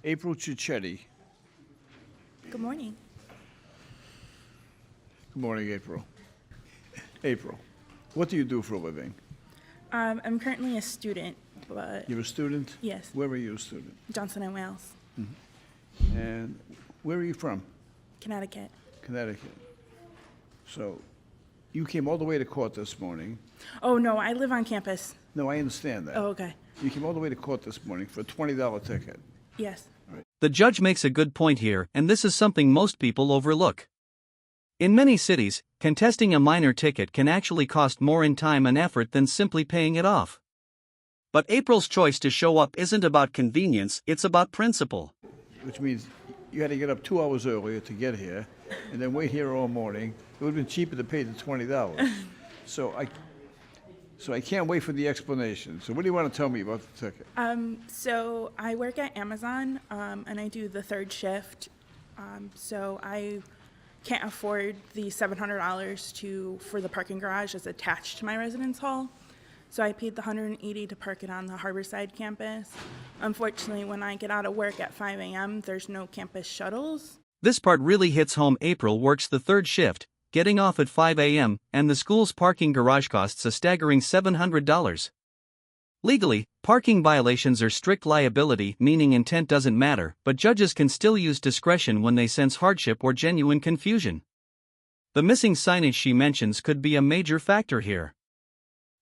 April Cicchetti. Good morning. Good morning, April. April, what do you do for a living? I'm currently a student, but You're a student? yes, Where are you a student? Johnson and Wales, And where are you from? Connecticut. Connecticut. So you came all the way to court this morning. Oh no, I live on campus. No, I understand that. Oh, okay. You came all the way to court this morning for a $20 ticket. Yes. The judge makes a good point here, and this is something most people overlook. In many cities, contesting a minor ticket can actually cost more in time and effort than simply paying it off. But April's choice to show up isn't about convenience, it's about principle. Which means you had to get up 2 hours earlier to get here and then wait here all morning. It would have been cheaper to pay the $20. So I can't wait for the explanation. So what do you want to tell me about the ticket? So I work at Amazon, and I do the third shift. So I can't afford the $700 for the parking garage that's attached to my residence hall. So I paid the $180 to park it on the Harborside campus. Unfortunately, when I get out of work at 5 a.m., there's no campus shuttles. This part really hits home. April works the third shift, getting off at 5 a.m., and the school's parking garage costs a staggering $700. Legally, parking violations are strict liability, meaning intent doesn't matter, but judges can still use discretion when they sense hardship or genuine confusion. The missing signage she mentions could be a major factor here.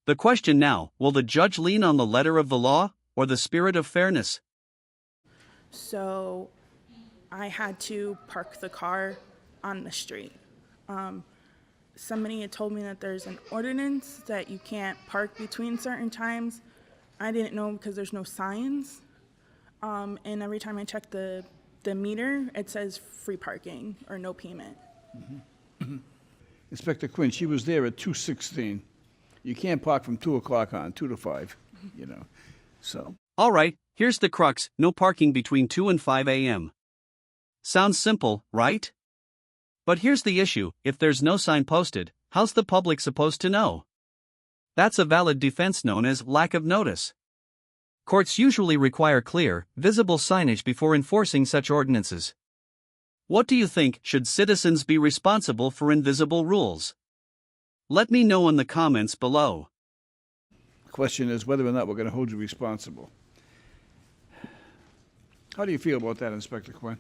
The question now, will the judge lean on the letter of the law or the spirit of fairness? So I had to park the car on the street. Somebody had told me that there's an ordinance that you can't park between certain times. I didn't know because there's no signs. And every time I check the meter, it says free parking or no payment. Inspector Quinn, she was there at 2:16. You can't park from 2 o'clock on, 2 to 5, so. All right, here's the crux, no parking between 2 and 5 a.m. Sounds simple, right? But here's the issue, if there's no sign posted, how's the public supposed to know? That's a valid defense known as lack of notice. Courts usually require clear, visible signage before enforcing such ordinances. What do you think? Should citizens be responsible for invisible rules? Let me know in the comments below. The question is whether or not we're going to hold you responsible. How do you feel about that, Inspector Quinn?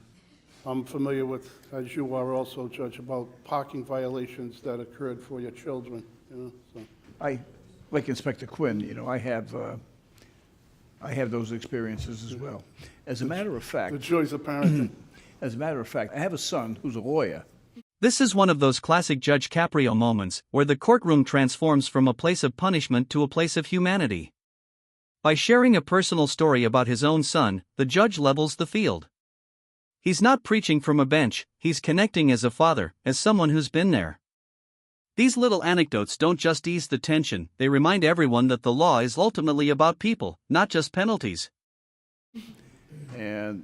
I'm familiar with, as you are also, Judge, about parking violations that occurred for your children, so. Like Inspector Quinn, I have those experiences as well. As a matter of fact, The joys of parenting. As a matter of fact, I have a son who's a lawyer. This is one of those classic judgecaprio moments where the courtroom transforms from a place of punishment to a place of humanity. By sharing a personal story about his own son, the judge levels the field. He's not preaching from a bench, he's connecting as a father, as someone who's been there. These little anecdotes don't just ease the tension, they remind everyone that the law is ultimately about people, not just penalties. And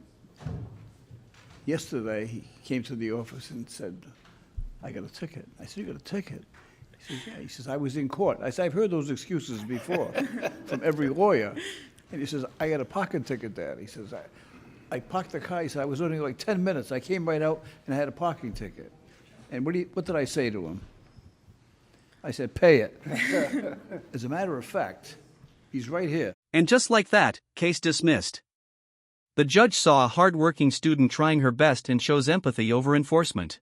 yesterday, he came to the office and said, I got a ticket. I said, you got a ticket? He says, yeah. He says, I was in court. I said, I've heard those excuses before from every lawyer. And he says, I got a parking ticket, Dad. He says, I parked the car. He said, I was only like 10 minutes. I came right out and I had a parking ticket. And what did I say to him? I said, pay it. As a matter of fact, he's right here. And just like that, case dismissed. The judge saw a hard-working student trying her best and shows empathy over enforcement.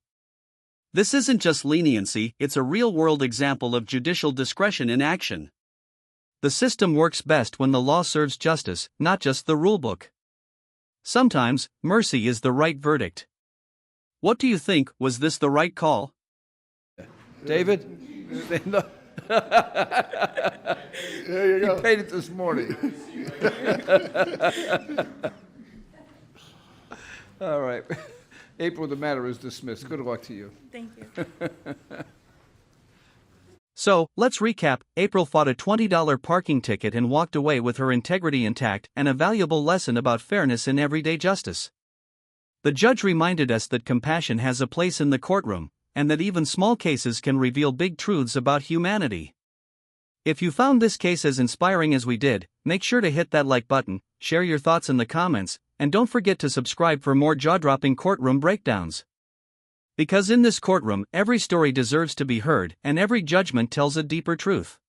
This isn't just leniency, it's a real-world example of judicial discretion in action. The system works best when the law serves justice, not just the rulebook. Sometimes, mercy is the right verdict. What do you think? Was this the right call? David? Stand up. There you go. He paid it this morning. All right. April, the matter is dismissed. Good luck to you. Thank you. So, let's recap. April fought a $20 parking ticket and walked away with her integrity intact and a valuable lesson about fairness in everyday justice. The judge reminded us that compassion has a place in the courtroom, and that even small cases can reveal big truths about humanity. If you found this case as inspiring as we did, make sure to hit that like button, share your thoughts in the comments, and don't forget to subscribe for more jaw-dropping courtroom breakdowns. Because in this courtroom, every story deserves to be heard, and every judgment tells a deeper truth.